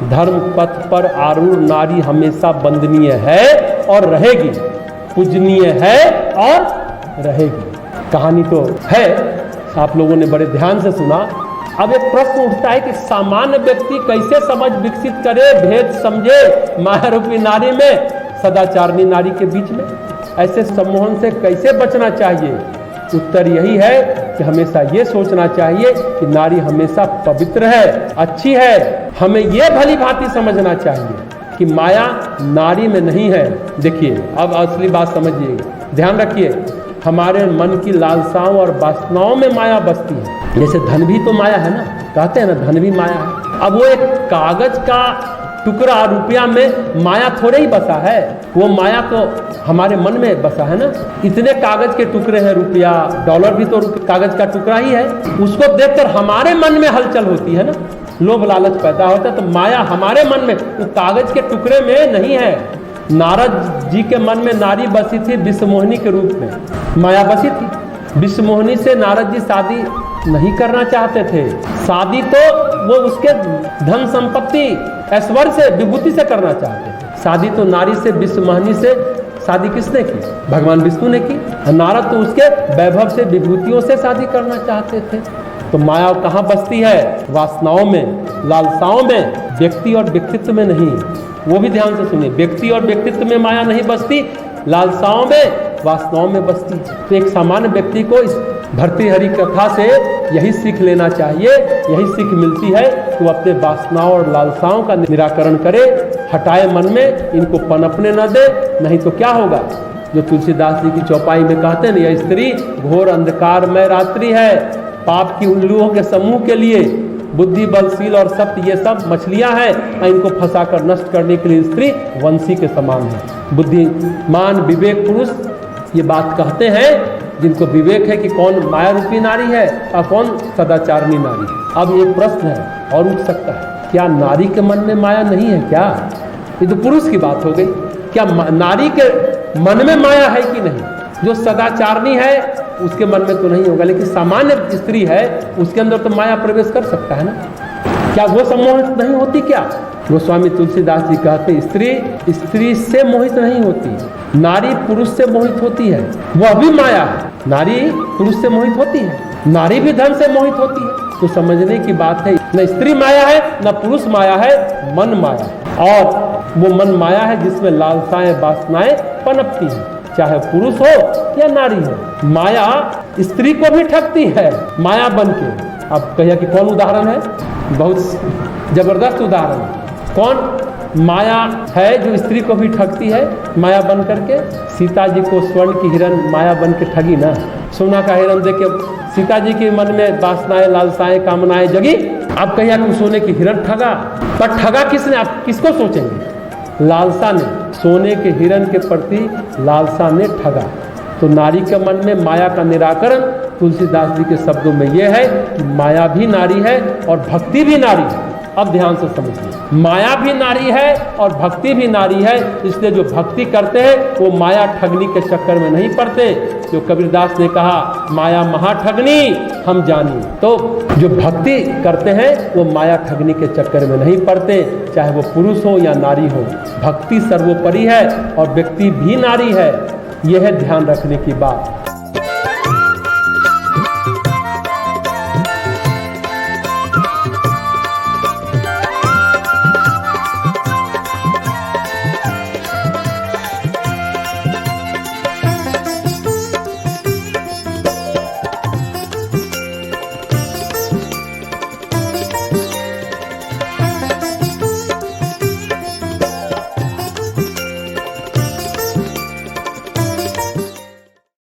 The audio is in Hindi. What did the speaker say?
धर्म पथ पर आरूढ़ नारी हमेशा वंदनीय है और रहेगी, पूजनीय है और रहेगी। कहानी तो है, आप लोगों ने बड़े ध्यान से सुना। अब एक प्रश्न उठता है कि सामान्य व्यक्ति कैसे समझ विकसित करे, भेद समझे माया रूपी नारी में, सदाचारणी नारी के बीच में, ऐसे सम्मोहन से कैसे बचना चाहिए? उत्तर यही है कि हमेशा ये सोचना चाहिए कि नारी हमेशा पवित्र है, अच्छी है। हमें ये भली भांति समझना चाहिए कि माया नारी में नहीं है। देखिए, अब असली बात समझिएगा, ध्यान रखिए। हमारे मन की लालसाओं और वासनाओं में माया बसती है। जैसे धन भी तो माया है ना, कहते हैं ना धन भी माया है। अब वो एक कागज का टुकड़ा रुपया में माया थोड़े ही बसा है, वो माया तो हमारे मन में बसा है ना। इतने कागज के टुकड़े हैं, रुपया डॉलर भी तो कागज का टुकड़ा ही है। उसको देखकर हमारे मन में हलचल होती है ना, लोभ लालच पैदा होता है। तो माया हमारे मन में, वो कागज के टुकड़े में नहीं है। नारद जी के मन में नारी बसी थी विश्वमोहिनी के रूप में, माया बसी थी। विश्वमोहिनी से नारद जी शादी नहीं करना चाहते थे। शादी तो वो उसके धन संपत्ति ऐश्वर्य से, विभूति से करना चाहते थे। शादी तो नारी से, विश्वमोहिनी से शादी किसने की? भगवान विष्णु ने की। नारद तो उसके वैभव से, विभूतियों से शादी करना चाहते थे। तो माया कहाँ बसती है? वासनाओं में, लालसाओं में, व्यक्ति और व्यक्तित्व में नहीं। वो भी ध्यान से सुनिए, व्यक्ति और व्यक्तित्व में माया नहीं बसती, लालसाओं में, वासनाओं में बसती। तो एक सामान्य व्यक्ति को इस भर्तृहरि कथा से यही सीख लेना चाहिए, यही सीख मिलती है कि वो अपने वासनाओं और लालसाओं का निराकरण करे, हटाए मन में, इनको पनपने न दे। नहीं तो क्या होगा? जो तुलसीदास जी की चौपाई में कहते हैं, यह स्त्री घोर अंधकार में रात्रि है, पाप की उल्लुओं के समूह के लिए बुद्धि, बलशील और सत्य ये सब मछलियां हैं, इनको फंसाकर नष्ट करने के लिए स्त्री वंशी के समान है। बुद्धिमान विवेक पुरुष ये बात कहते हैं, जिनको विवेक है कि कौन माया रूपी नारी है और कौन सदाचारणी नारी है। अब ये प्रश्न है और उठ सकता है, क्या नारी के मन में माया नहीं है क्या? ये तो पुरुष की बात हो गई। क्या नारी के मन में माया है कि नहीं? जो सदाचारणी है उसके मन में तो नहीं होगा, लेकिन सामान्य स्त्री है उसके अंदर तो माया प्रवेश कर सकता है ना। क्या वो सम्मोहित नहीं होती? क्या गोस्वामी तुलसीदास जी कहते, स्त्री से मोहित नहीं होती, नारी पुरुष से मोहित होती है। वह भी माया है। नारी पुरुष से मोहित होती है, नारी भी धन से मोहित होती है। तो समझने की बात है, न स्त्री माया है न पुरुष माया है, मन माया है। और वो मन माया है जिसमें लालसाएं, वासनाएं पनपती हैं, चाहे पुरुष हो या नारी हो। माया स्त्री को भी ठगती है माया बन के। अब कहिए कि कौन उदाहरण है? बहुत जबरदस्त उदाहरण है। कौन माया है जो स्त्री को भी ठगती है माया बन करके? सीता जी को स्वर्ण की हिरण माया बन के ठगी ना। सोना का हिरण देख के सीता जी के मन में वासनाएं, लालसाएं, कामनाएं जगी। अब कहिए कि सोने की हिरण ठगा, पर ठगा किसने? आप किसको सोचेंगे? लालसा ने, सोने के हिरण के प्रति लालसा ने ठगा। तो नारी के मन में माया का निराकरण तुलसीदास जी के शब्दों में यह है कि माया भी नारी है और भक्ति भी नारी है। अब ध्यान से समझिए, माया भी नारी है और भक्ति भी नारी है। इसलिए जो भक्ति करते हैं वो माया ठगनी के चक्कर में नहीं पड़ते। जो कबीरदास ने कहा, माया महाठगनी हम जानी। तो जो भक्ति करते हैं वो माया ठगनी के चक्कर में नहीं पड़ते, चाहे वो पुरुष हो या नारी हो। भक्ति सर्वोपरि है और व्यक्ति भी नारी है। यह है ध्यान रखने की बात।